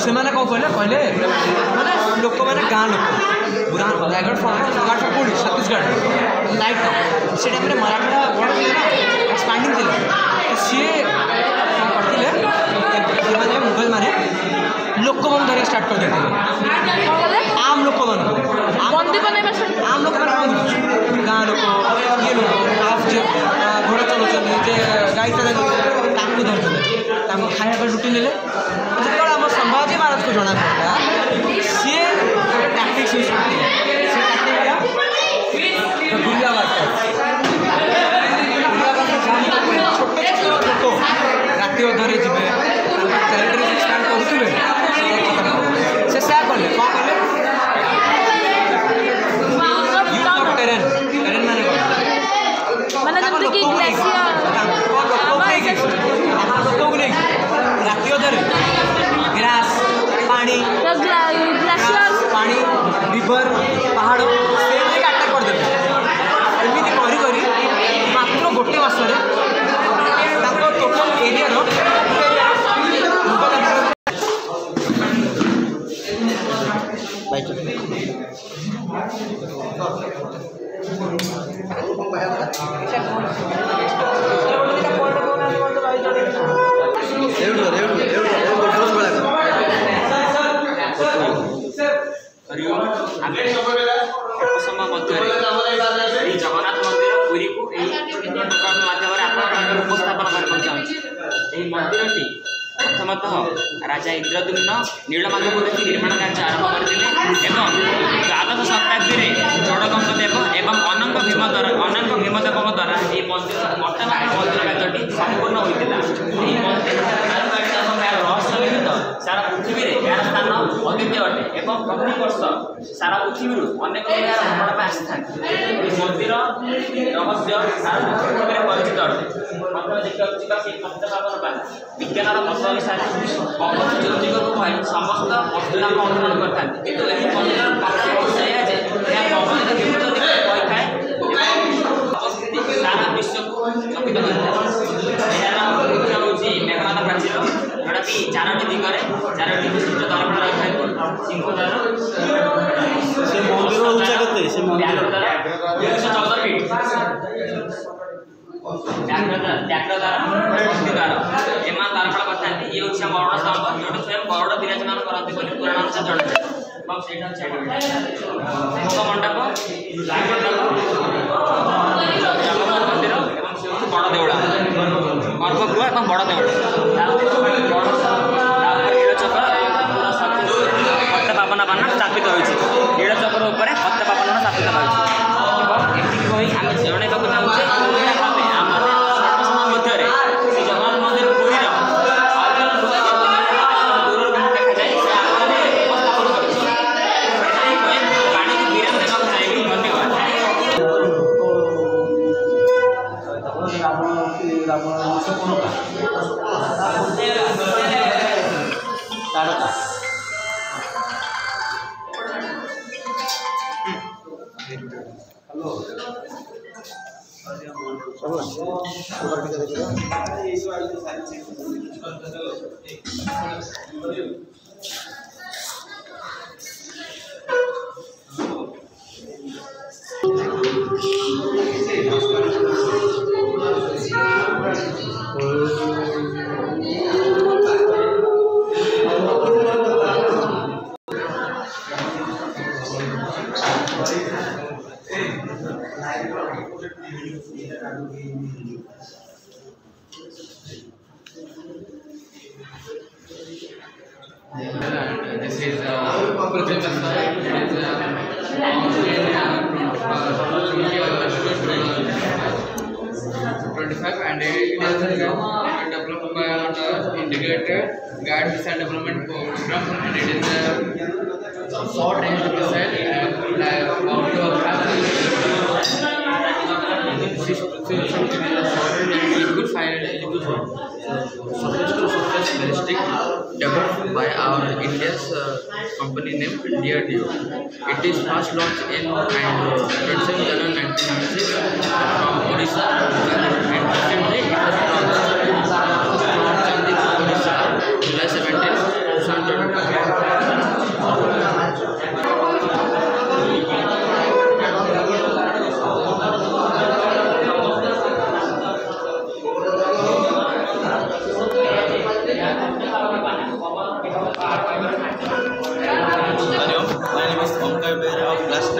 से कौन कहले माने लोक मैंने गाँ लोक रायगढ़ कौन छत्तीसगढ़ लाइट टाउन से टाइम मराठा बड़ एक्सपांडिंग थे तो सी करते मुगल मैंने लोक मन धरिया स्टार्ट कर देते आम लोक मान आम लोक गाँ लोक ये लोग घोड़ा चलाते गाई चलाते धरते खाया रुटी ने जो आम संभाजी महाराज को जना पड़ा सी टैक्टिक्स यूज करते गुरिया बात छोटे छोटे लोक राति अधरे जी टेरिटरी स्टार्ट करुवे से क्या कले कौन कले टेरेन टेरेन माने राति अधरे ग्रास पानी पानी रिवर पहाड़ से अटैक करदे एमती कर मात्र गोटे वर्ष टोटल एरिया समय मध्य जगन्नाथ मंदिर पुरी को माध्यम उपस्थापन कर मंदिर प्रथमतः राजा इंद्रद्युम्न नीलमाधव देखी निर्माण कार्य आरंभ करते द्वादश शताब्दी में चोड़गंगदेव एवं अनंग भीमदेव द्वारा ये मंदिर वर्तमान मंदिर कार्यटी संपूर्ण होता रहस्य विहित सारा पृथ्वी में यार स्थान अद्वितीय अटे एवं प्रति वर्ष सारा पृथ्वी अनेक भ्रमण में आसी था मंदिर रहस्य सारा पृथ्वी में परिचित अटे विज्ञान मत अनुसार ज्योतिर्गो समस्त वस्तुला अनुसरण करते किंतु यही मंदिर सारा विश्व को चकित मेघनाथ प्राचीर जोटा कि चारोटी दिगरे चारोटी विशिष्ट दर्पण रही था सिंहद्वार से मंदिर उच्चा केते से मंदिर 214 फीट ट्रैक्टर द्वारा एम दर्पण करते ये हूँ मरण स्तंभ जो स्वयं गौड़ विराजमान करते पुराण अनुसार जनाए मुख मंडप जगन्नाथ मंदिर एवं से हूँ बड़ देवड़ा गर्भगृह और बड़ देवड़ा नीलचक्र पत्तपावन बाण स्थापित होती नीलचक्र उपर पत्तपावन स्थापित होती आम जन चाहूँचे आम समय मध्य श्री जगन्नाथ मंदिर पुरी दूर देखा जाए उपस्थापन पानी को वीरेन देखा चाहिए hello This is project site. It is 25 and it is developed by the integrated guidance and development program, and it is a short range missile and about to liquid fire surface ballistic developed by our India's company named DRDO. It is first launched in 27 January 1996 from Odisha, and recently it was launched from Chandipur, Odisha, July 17, 2025. My name is Omkar Behra of class 9.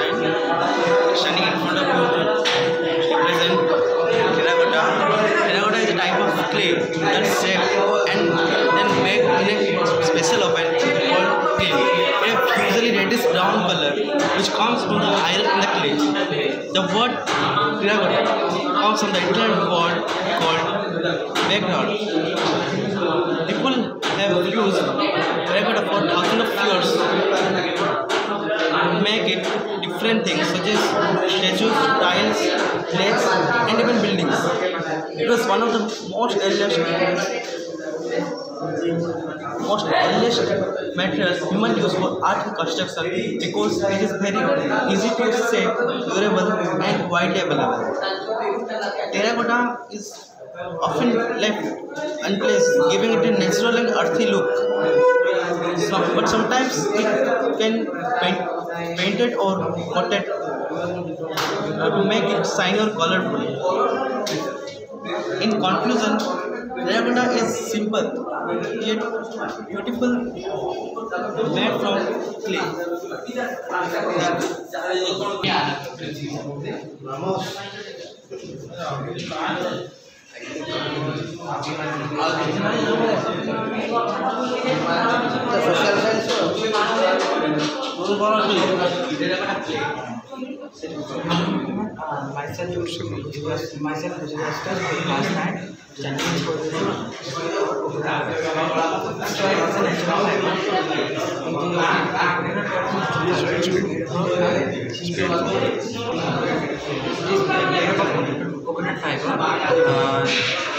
Standing in front of you to present terracotta. Terracotta is a type of clay that shape and then make in a special oven called clay. A usually reddish brown color which comes from the iron in the clay. The word terracotta comes from the Italian word called background. People have used terracotta for thousands of years. Make it different things such as statues, tiles, plates, and even buildings. It was one of the most earliest materials human use for art and construction because it is very easy to shape, durable, and widely available. Terracotta is often left unplaced, giving it a natural and earthy look. But sometimes it can painted or coated to make it shiny or colorful. In conclusion, terracotta is simple yet beautiful, made from clay. Myself was just last night. Coconut fiber.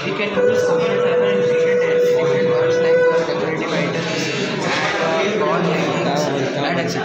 We can use coconut fiber in different words like decorative items and wall hangings and etc.